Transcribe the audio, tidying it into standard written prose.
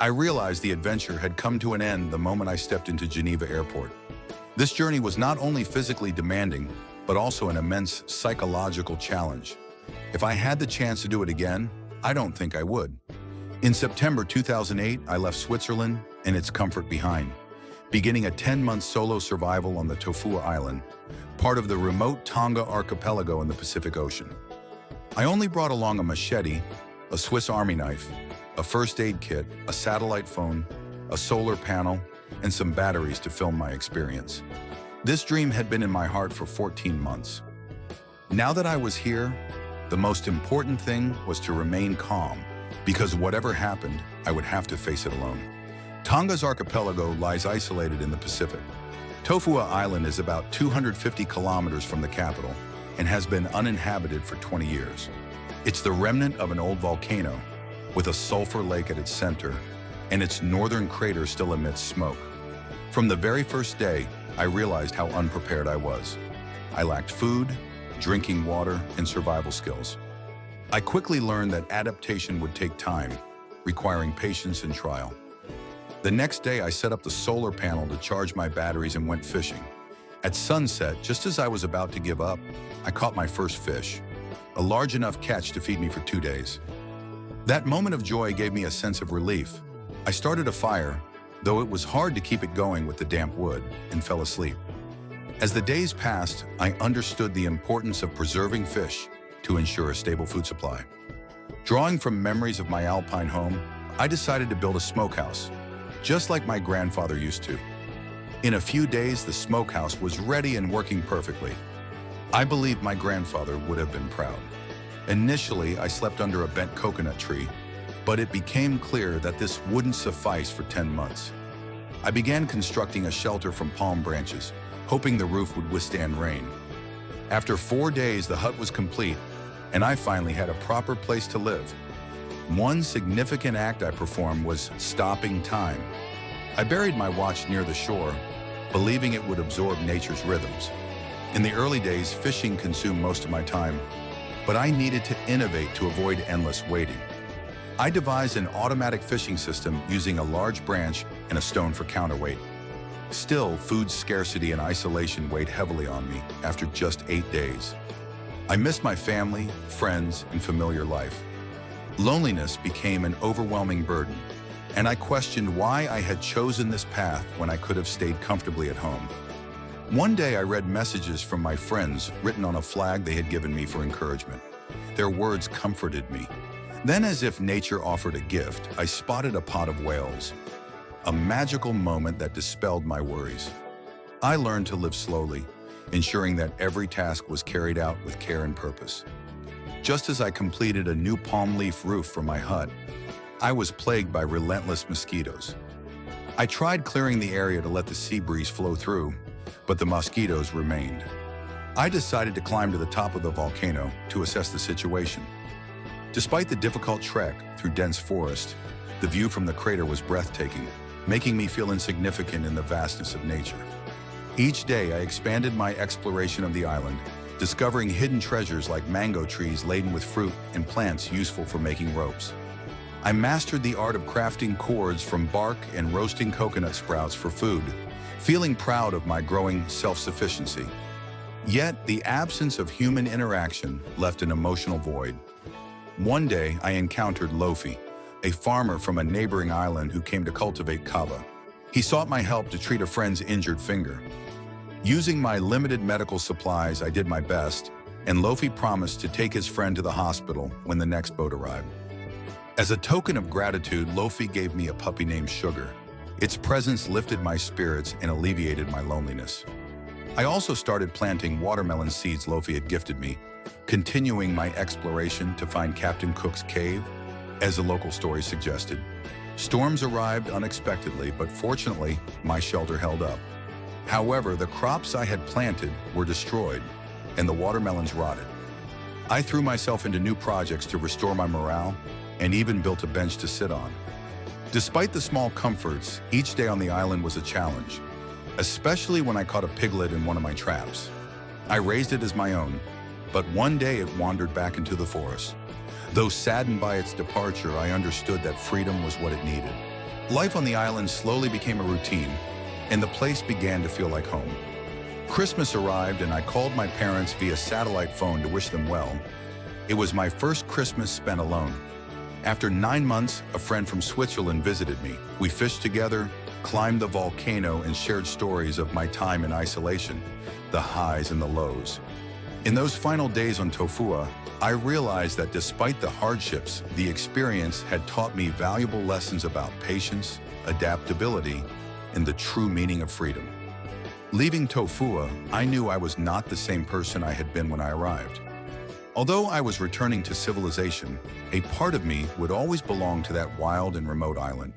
I realized the adventure had come to an end the moment I stepped into Geneva Airport. This journey was not only physically demanding, but also an immense psychological challenge. If I had the chance to do it again, I don't think I would. In September 2008, I left Switzerland and its comfort behind, beginning a 10-month solo survival on the Tofua island, part of the remote Tonga archipelago in the Pacific Ocean. I only brought along a machete, a Swiss Army knife, a first aid kit, a satellite phone, a solar panel, and some batteries to film my experience. This dream had been in my heart for 14 months. Now that I was here, the most important thing was to remain calm, because whatever happened, I would have to face it alone. Tonga's archipelago lies isolated in the Pacific. Tofua Island is about 250 kilometers from the capital and has been uninhabited for 20 years. It's the remnant of an old volcano, with a sulfur lake at its center, and its northern crater still emits smoke. From the very first day, I realized how unprepared I was. I lacked food, drinking water, and survival skills. I quickly learned that adaptation would take time, requiring patience and trial. The next day, I set up the solar panel to charge my batteries and went fishing. At sunset, just as I was about to give up, I caught my first fish, a large enough catch to feed me for 2 days. That moment of joy gave me a sense of relief. I started a fire, though it was hard to keep it going with the damp wood, and fell asleep. As the days passed, I understood the importance of preserving fish to ensure a stable food supply. Drawing from memories of my alpine home, I decided to build a smokehouse, just like my grandfather used to. In a few days, the smokehouse was ready and working perfectly. I believe my grandfather would have been proud. Initially, I slept under a bent coconut tree, but it became clear that this wouldn't suffice for 10 months. I began constructing a shelter from palm branches, hoping the roof would withstand rain. After 4 days, the hut was complete, and I finally had a proper place to live. One significant act I performed was stopping time. I buried my watch near the shore, believing it would absorb nature's rhythms. In the early days, fishing consumed most of my time, but I needed to innovate to avoid endless waiting. I devised an automatic fishing system using a large branch and a stone for counterweight. Still, food scarcity and isolation weighed heavily on me after just 8 days. I missed my family, friends, and familiar life. Loneliness became an overwhelming burden, and I questioned why I had chosen this path when I could have stayed comfortably at home. One day I read messages from my friends written on a flag they had given me for encouragement. Their words comforted me. Then, as if nature offered a gift, I spotted a pot of whales, a magical moment that dispelled my worries. I learned to live slowly, ensuring that every task was carried out with care and purpose. Just as I completed a new palm leaf roof for my hut, I was plagued by relentless mosquitoes. I tried clearing the area to let the sea breeze flow through, but the mosquitoes remained. I decided to climb to the top of the volcano to assess the situation. Despite the difficult trek through dense forest, the view from the crater was breathtaking, making me feel insignificant in the vastness of nature. Each day, I expanded my exploration of the island, discovering hidden treasures like mango trees laden with fruit and plants useful for making ropes. I mastered the art of crafting cords from bark and roasting coconut sprouts for food, feeling proud of my growing self-sufficiency. Yet, the absence of human interaction left an emotional void. One day, I encountered Lofi, a farmer from a neighboring island who came to cultivate kava. He sought my help to treat a friend's injured finger. Using my limited medical supplies, I did my best, and Lofi promised to take his friend to the hospital when the next boat arrived. As a token of gratitude, Lofi gave me a puppy named Sugar. Its presence lifted my spirits and alleviated my loneliness. I also started planting watermelon seeds Lofi had gifted me, continuing my exploration to find Captain Cook's cave, as the local story suggested. Storms arrived unexpectedly, but fortunately, my shelter held up. However, the crops I had planted were destroyed, and the watermelons rotted. I threw myself into new projects to restore my morale, and even built a bench to sit on. Despite the small comforts, each day on the island was a challenge, especially when I caught a piglet in one of my traps. I raised it as my own, but one day it wandered back into the forest. Though saddened by its departure, I understood that freedom was what it needed. Life on the island slowly became a routine, and the place began to feel like home. Christmas arrived and I called my parents via satellite phone to wish them well. It was my first Christmas spent alone. After 9 months, a friend from Switzerland visited me. We fished together, climbed the volcano, and shared stories of my time in isolation, the highs and the lows. In those final days on Tofua, I realized that despite the hardships, the experience had taught me valuable lessons about patience, adaptability, and the true meaning of freedom. Leaving Tofua, I knew I was not the same person I had been when I arrived. Although I was returning to civilization, a part of me would always belong to that wild and remote island.